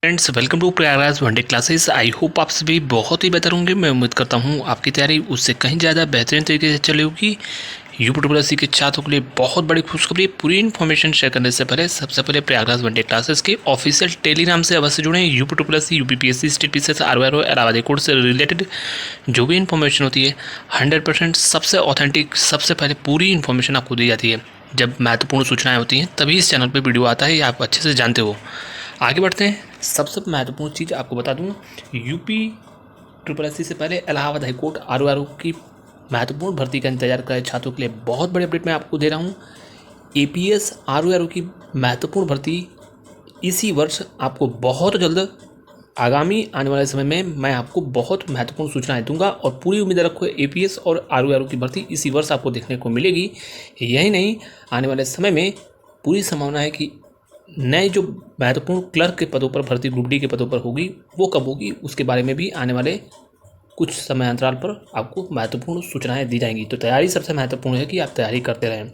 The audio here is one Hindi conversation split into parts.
Friends, welcome to Prayagraj one day classes. I hope आप सभी बहुत ही बेहतर होंगे। मैं उम्मीद करता हूँ आपकी तैयारी उससे कहीं ज़्यादा बेहतरीन तरीके से चली होगी। यूपी के छात्रों के लिए बहुत बड़ी खुशखबरी। पूरी इन्फॉर्मेशन शेयर करने से पहले सबसे पहले प्रयागराज वनडे क्लासेस के ऑफिशियल टेलीग्राम से अवश्य जुड़ें। UP UPPSC state PCS RO RO इलाहाबादी कोर्ट से रिलेटेड जो भी इन्फॉर्मेशन होती है 100% सबसे ऑथेंटिक, सबसे पहले पूरी इन्फॉर्मेशन आपको दी जाती है। जब महत्वपूर्ण सूचनाएँ होती हैं तभी इस चैनल पर वीडियो आता है, ये आप अच्छे से जानते हो। आगे बढ़ते हैं। सबसे महत्वपूर्ण चीज़ आपको बता दूँ, यूपी SSC से पहले इलाहाबाद हाईकोर्ट आरओआरओ की महत्वपूर्ण भर्ती का इंतजार कर रहे छात्रों के लिए बहुत बड़ी अपडेट मैं आपको दे रहा हूँ। एपीएस आरओआरओ की महत्वपूर्ण भर्ती इसी वर्ष आपको बहुत जल्द आगामी आने वाले समय में मैं आपको बहुत महत्वपूर्ण सूचनाएं दूंगा और पूरी उम्मीद रखो एपीएस और आरओआरओ की भर्ती इसी वर्ष आपको देखने को मिलेगी। यही नहीं, आने वाले समय में पूरी संभावना है कि नए जो महत्वपूर्ण क्लर्क के पदों पर भर्ती ग्रुप डी के पदों पर होगी, वो कब होगी उसके बारे में भी आने वाले कुछ समय अंतराल पर आपको महत्वपूर्ण सूचनाएं दी जाएंगी। तो तैयारी सबसे महत्वपूर्ण है कि आप तैयारी करते रहें।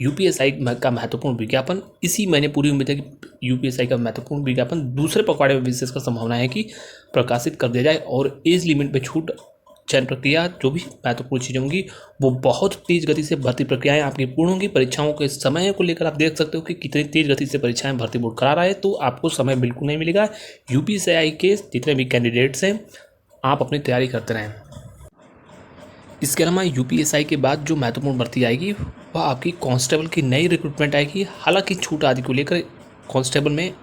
यूपीएसआई का महत्वपूर्ण विज्ञापन इसी महीने, पूरी उम्मीद है कि यूपीएसआई का महत्वपूर्ण विज्ञापन दूसरे पखवाड़े में विशेषकर संभावना है कि प्रकाशित कर दिया जाए और एज लिमिट में छूट, चयन प्रक्रिया, जो भी महत्वपूर्ण चीज़ें होंगी वो बहुत तेज़ गति से भर्ती प्रक्रियाएं आपकी पूर्ण होंगी। परीक्षाओं के समय को लेकर आप देख सकते हो कि कितनी तेज़ गति से परीक्षाएं भर्ती बोर्ड करा रहा है, तो आपको समय बिल्कुल नहीं मिलेगा। यूपीएसआई के जितने भी कैंडिडेट्स हैं आप अपनी तैयारी करते रहें। इसके अलावा यूपीएसआई के बाद जो महत्वपूर्ण भर्ती आएगी वह आपकी कांस्टेबल की नई रिक्रूटमेंट आएगी। हालांकि छूट आदि को लेकर कांस्टेबल में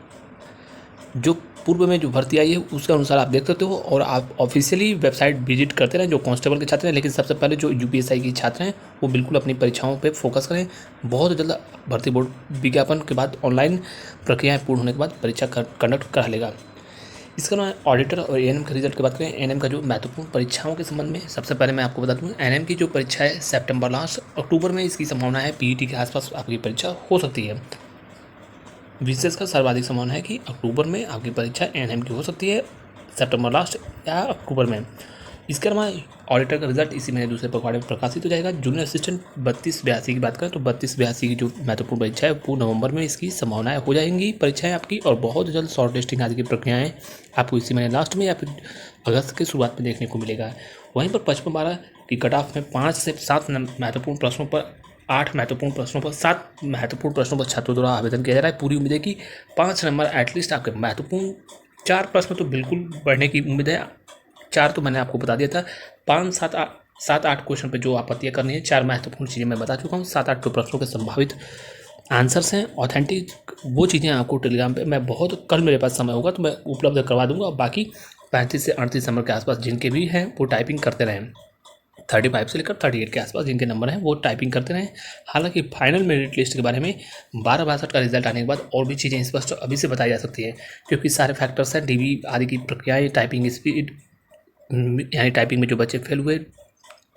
जो पूर्व में जो भर्ती आई है उसके अनुसार आप देख सकते हो और आप ऑफिशियली वेबसाइट विजिट करते रहें जो कांस्टेबल के छात्र हैं। लेकिन सबसे पहले जो यूपीएसआई के छात्र हैं वो बिल्कुल अपनी परीक्षाओं पे फोकस करें। बहुत जल्द भर्ती बोर्ड विज्ञापन के बाद ऑनलाइन प्रक्रियाएं पूर्ण होने के बाद परीक्षा कंडक्ट करा लेगा। इसके अलावा ऑडिटर और एएनएम के रिजल्ट की बात करें, एएनएम का जो महत्वपूर्ण परीक्षाओं के संबंध में सबसे पहले मैं आपको बता दूँ, एएनएम की जो परीक्षा है सितंबर लास्ट अक्टूबर में इसकी संभावना है। पीईटी के आसपास आपकी परीक्षा हो सकती है। विशेषकर सर्वाधिक संभावना है कि अक्टूबर में आपकी परीक्षा एएनएम की हो सकती है, सितंबर लास्ट या अक्टूबर में। इसके अलावा ऑडिटर का रिजल्ट इसी महीने दूसरे पखवाड़े में प्रकाशित हो जाएगा। जूनियर असिस्टेंट 3282 की बात करें तो 3282 की जो महत्वपूर्ण परीक्षा है वो नवंबर में इसकी संभावनाएं हो जाएंगी परीक्षाएं आपकी, और बहुत जल्द शॉर्ट लिस्टिंग आदि की प्रक्रियाएँ आपको इसी महीने लास्ट में या फिर अगस्त के शुरुआत में देखने को मिलेगा। वहीं पर 55-12 की कट ऑफ में 5 से 7 महत्वपूर्ण प्रश्नों पर 8 महत्वपूर्ण प्रश्नों पर 7 महत्वपूर्ण प्रश्नों पर छात्रों द्वारा आवेदन किया जा रहा है। पूरी उम्मीद है कि 5 नंबर एटलीस्ट आपके महत्वपूर्ण, 4 प्रश्न तो बिल्कुल बढ़ने की उम्मीद है। 4 तो मैंने आपको बता दिया था। 5, 7, 8 क्वेश्चन पे जो आपत्तियाँ करनी है, 4 महत्वपूर्ण चीज़ें मैं बता चुका हूँ। 7-8 तो प्रश्नों के संभावित आंसर्स हैं। ऑथेंटिक वो चीज़ें आपको टेलीग्राम पे मैं बहुत कल मेरे पास समय होगा तो मैं उपलब्ध करवा दूंगा। बाकी 35 से 38 नंबर के आसपास जिनके भी हैं वो टाइपिंग करते रहें। 35 से लेकर 38 के आसपास जिनके नंबर हैं वो टाइपिंग करते रहें। हालांकि फाइनल मेरिट लिस्ट के बारे में 12/62 का रिजल्ट आने के बाद और भी चीज़ें स्पष्ट अभी से बताई जा सकती है, क्योंकि सारे फैक्टर्स हैं, डीबी आदि की प्रक्रियाएँ, टाइपिंग स्पीड, यानी टाइपिंग में जो बच्चे फेल हुए,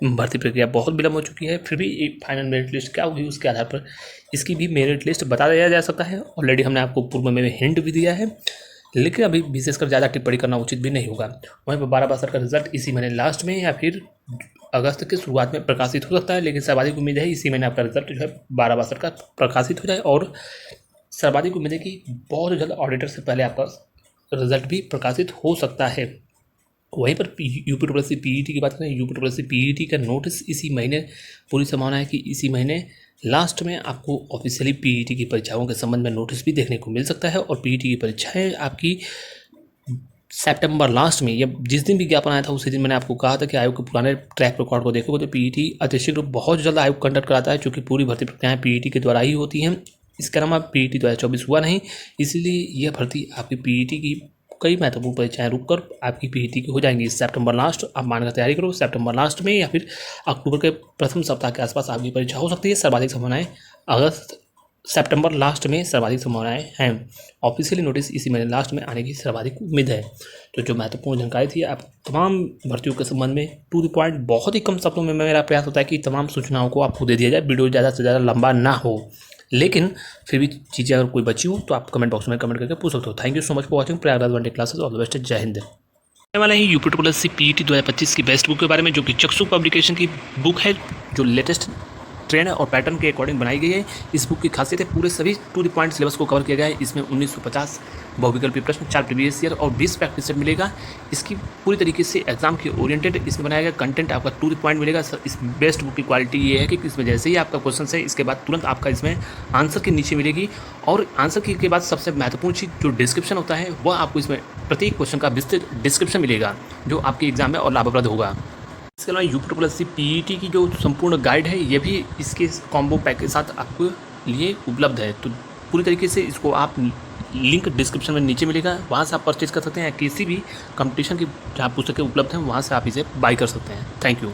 भर्ती प्रक्रिया बहुत विलम्ब हो चुकी है, फिर भी एक फाइनल मेरिट लिस्ट क्या होगी उसके आधार पर इसकी भी मेरिट लिस्ट बता दिया जा सकता है। ऑलरेडी हमने आपको पूर्व में हिंट भी दिया है, लेकिन अभी विशेषकर ज़्यादा टिप्पणी करना उचित भी नहीं होगा। वहीं पर 12/62 का रिजल्ट इसी महीने लास्ट में या फिर अगस्त के शुरुआत में प्रकाशित हो सकता है, लेकिन सर्वाधिक उम्मीद है इसी महीने आपका रिजल्ट जो है 12/62 का प्रकाशित हो जाए और सर्वाधिक उम्मीद है कि बहुत जल्द ऑडिटर से पहले आपका रिजल्ट भी प्रकाशित हो सकता है। वहीं पर यूपी पीईटी की बात करें, यूपी पीईटी का नोटिस इसी महीने, पूरी संभावना है कि इसी महीने लास्ट में आपको ऑफिशियली पीईटी की परीक्षाओं के संबंध में नोटिस भी देखने को मिल सकता है। और पीईटी की परीक्षाएं आपकी सितंबर लास्ट में, या जिस दिन विज्ञापन आया था उसी दिन मैंने आपको कहा था कि आयोग के पुराने ट्रैक रिकॉर्ड को देखोगे तो पीईटी अतिशीघ्र बहुत जल्द आयोग कंडक्ट कराता है, क्योंकि पूरी भर्ती प्रक्रियाएं पीईटी के द्वारा ही होती हैं। इसके अलावा पीईटी 2024 हुआ नहीं, इसलिए यह भर्ती आपकी पीईटी की कई महत्वपूर्ण परीक्षाएं रुककर आपकी पीईटी की हो जाएंगी सितंबर लास्ट। आप मानकर तैयारी करो, सितंबर लास्ट में या फिर अक्टूबर के प्रथम सप्ताह के आसपास आपकी परीक्षा हो सकती है। सर्वाधिक संभावनाएं अगस्त, सितंबर लास्ट में सर्वाधिक संभावनाएं हैं। ऑफिशियली नोटिस इसी महीने लास्ट में आने की सर्वाधिक उम्मीद है। तो जो महत्वपूर्ण जानकारी थी आप तमाम भर्तियों के संबंध में टू द पॉइंट, बहुत ही कम शब्दों में मेरा प्रयास होता है कि तमाम सूचनाओं को आपको दे दिया जाए, वीडियो ज़्यादा से ज़्यादा लंबा ना हो, लेकिन फिर भी चीज़ें अगर कोई बची हो तो आप कमेंट बॉक्स में कमेंट करके पूछ सकते हो। Thank you so much for watching Prayagraj one day classes. All the best, जय हिंद। आने वाले ही यूपी पीईटी 2025 की बेस्ट बुक के बारे में, जो कि चक्षु पब्लिकेशन की बुक है, जो लेटेस्ट ट्रेंड और पैटर्न के अकॉर्डिंग बनाई गई है। इस बुक की खासियत है पूरे सभी टू द पॉइंट सिलेबस को कवर किया गया है। इसमें 1950 बहुविकल्पी प्रश्न, 4 प्रीवियस ईयर और 20 प्रैक्टिस सेट मिलेगा। इसकी पूरी तरीके से एग्जाम के ओरिएंटेड इसमें बनाया गया कंटेंट आपका टू द पॉइंट मिलेगा। इस बेस्ट बुक की क्वालिटी ये है कि इसमें जैसे ही आपका क्वेश्चन है इसके बाद तुरंत आपका इसमें आंसर के नीचे मिलेगी, और आंसर के बाद सबसे महत्वपूर्ण चीज़ जो डिस्क्रिप्शन होता है वह आपको इसमें प्रत्येक क्वेश्चन का विस्तृत डिस्क्रिप्शन मिलेगा जो आपके एग्जाम में और लाभप्रद होगा। इसके अलावा यूपी पीईटी की जो संपूर्ण गाइड है ये भी इसके कॉम्बो पैक के साथ आपके लिए उपलब्ध है। तो पूरी तरीके से इसको आप लिंक डिस्क्रिप्शन में नीचे मिलेगा, वहाँ से आप परचेज कर सकते हैं। किसी भी कंपटीशन की जहाँ पुस्तकें उपलब्ध हैं वहाँ से आप इसे बाय कर सकते हैं। Thank you.